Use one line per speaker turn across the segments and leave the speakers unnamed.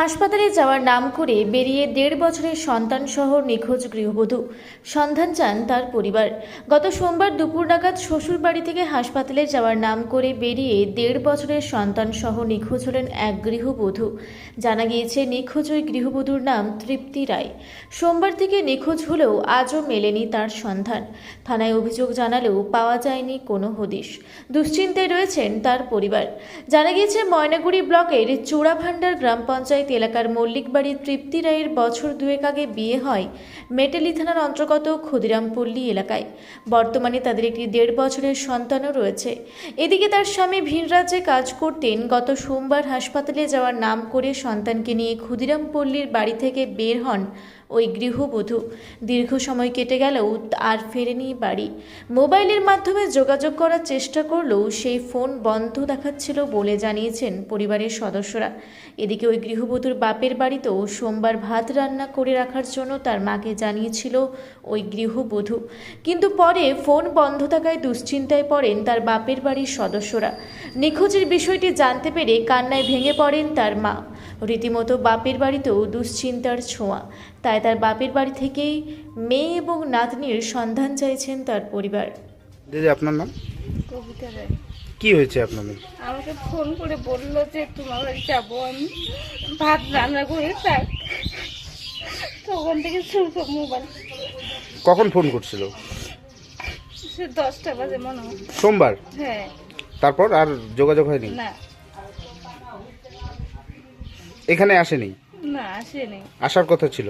হাসপাতালে যাওয়ার নাম করে বেরিয়ে ১.৫ বছরের সন্তান সহ নিখোঁজ গৃহবধূ। সন্ধান চান তার পরিবার। গত সোমবার দুপুর নাগাদ শ্বশুর বাড়ি থেকে হাসপাতালে যাওয়ার নাম করে বেরিয়ে ১.৫ বছরের সন্তান সহ নিখোঁজ হলেন এক গৃহবধূ। জানা গিয়েছে নিখোঁজ ওই গৃহবধূর নাম তৃপ্তি রায়। সোমবার থেকে নিখোঁজ হলেও আজও মেলেনি তার সন্ধান। থানায় অভিযোগ জানালেও পাওয়া যায়নি কোনো হদিশ। দুশ্চিন্তায় রয়েছেন তার পরিবার। জানা গিয়েছে ময়নাগুড়ি ব্লকের চূড়াভান্ডার গ্রাম পঞ্চায়েত এলাকার মল্লিক বাড়ির তৃপ্তি রায়ের বছর দুয়েক আগে বিয়ে হয় মেটেলি থানার অন্তর্গত ক্ষুদিরামপল্লী এলাকায়। বর্তমানে তাদের একটি ১.৫ বছরের সন্তানও রয়েছে। এদিকে তার স্বামী ভিন রাজ্যে কাজ করতেন। গত সোমবার হাসপাতালে যাওয়ার নাম করে সন্তানকে নিয়ে ক্ষুদিরামপল্লীর বাড়ি থেকে বের হন ওই গৃহবধূ। দীর্ঘ সময় কেটে গেলেও আর ফেরেনি বাড়ি। মোবাইলের মাধ্যমে যোগাযোগ করার চেষ্টা করলেও সেই ফোন বন্ধ দেখাচ্ছিল বলে জানিয়েছেন পরিবারের সদস্যরা। এদিকে ওই গৃহবধূর বাপের বাড়িতেও সোমবার ভাত রান্না করে রাখার জন্য তার মাকে জানিয়েছিল ওই গৃহবধূ, কিন্তু পরে ফোন বন্ধ থাকায় দুশ্চিন্তায় পড়েন তার বাপের বাড়ির সদস্যরা। নিখোঁজের বিষয়টি জানতে পেরে কান্নায় ভেঙে পড়েন তার মা। রীতিমতো বাপের বাড়িতেও দুশ্চিন্তার ছোঁয়া। তাই তার বাপের বাড়ি থেকেই মেয়ে এবং নাতনির সন্ধান চাইছেন তার পরিবার।
দিদি, আপনার নাম?
কবিতা রায়।
কি হয়েছে আপনার?
আমাকে ফোন করে বললো যে তোমার বাড়ি যাবো, আমি ভাত রান্না করে থাক। তখন থেকে শুনছো মোবাইল।
কখন ফোন করছিল?
সে 10টা বাজে মনে হয়।
সোমবার?
হ্যাঁ।
তারপর আর যোগাযোগ হয়নি?
না
এখানে আসেনি?
না, আসেনি।
আসার কথা ছিল?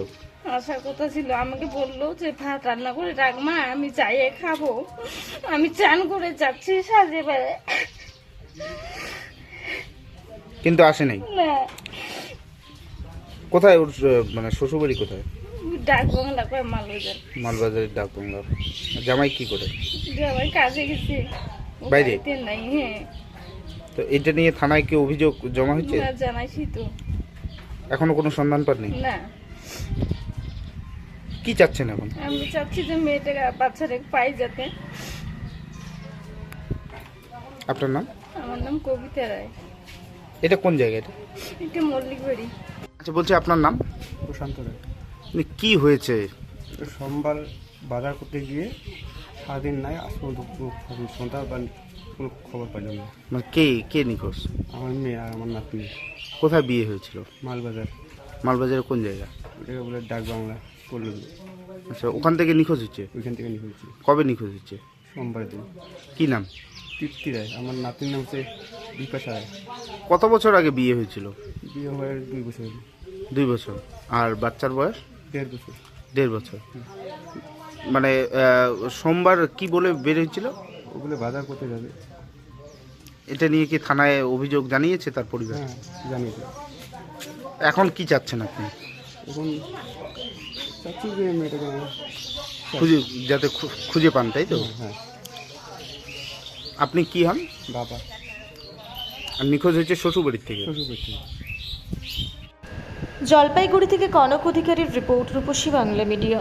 আসার কথা ছিল। আমাকে বললো যে ভাত রান্না করে রাখ মা, আমি যাইয়ে খাবো। আমি চান করে যাচ্ছি সাজে বেড়ে,
কিন্তু আসেনি।
না।
কোথায় ওর মানে শ্বশুরবাড়ি কোথায়?
ডাক বাংলা করে মালবাজার।
মালবাজারের ডাক বাংলা। জামাই কি করে?
জামাই কাজে গেছে,
বাইরে?
নাই। হ্যাঁ।
তো এটা নিয়ে থানায় কি অভিযোগ জমা হয়েছে?
না, জানাইছি তো।
এখনো কোনো সন্ধান পাননি?
না।
কি চাচ্ছেন এখন?
আমি চাচ্ছি যে মেয়েটাকে বাচ্চাটাকে পাই যাতে।
আপনার নাম?
আমার নাম কবিতা রায়।
এটা কোন জায়গা?
এটা মল্লিক বাড়ি।
আচ্ছা, বলছি আপনার নাম?
প্রশান্ত রায়।
কি হয়েছে?
সোমবার বাজার করতে গিয়ে সারাদিন নাই, আজ পর্যন্ত কোনো সন্ধ্যা বা কোনো খবর পাইলাম না।
মানে কে নিখোঁজ?
আমার মেয়ে আর আমার নাতনি।
কোথায় বিয়ে হয়েছিল?
মালবাজার।
মালবাজারের কোন জায়গা?
ওটাকে বলে ডাক বাংলা পল্লী।
আচ্ছা, ওখান থেকে নিখোঁজ হচ্ছে?
ওইখান থেকে নিয়ে হয়েছে
কবে নিখোঁজ হচ্ছে?
সোমবারের দিন।
কি নাম?
তৃপ্তি রায়। আমার নাতনির নাম হচ্ছে বিপাশা রায়।
কত বছর আগে বিয়ে হয়েছিল?
বিয়ে হওয়ার 2 বছর হলো।
2 বছর। আর বাচ্চার বয়স?
1.5 বছর।
1.5 বছর। মানে সোমবার কি বলে বের হয়েছিল?
ওগুলো বাজার করতে যাবে।
এটা নিয়ে কি থানায় অভিযোগ জানিয়েছে তার পরিবার?
হ্যাঁ, জানি তো।
এখন কি চাচ্ছেন আপনি?
এখন চাচ্ছি যে মেয়েটাকে আমরা
যাতে খুঁজে পান, তাই তো?
হ্যাঁ।
আপনি কি হন?
বাবা।
আর নিখোঁজ হয়েছে শ্বশুরবাড়ির থেকে?
শ্বশুরবাড়ি থেকে।
জলপাইগুড়ি থেকে কনক অধিকারীর রিপোর্ট, রূপসী বাংলা মিডিয়া।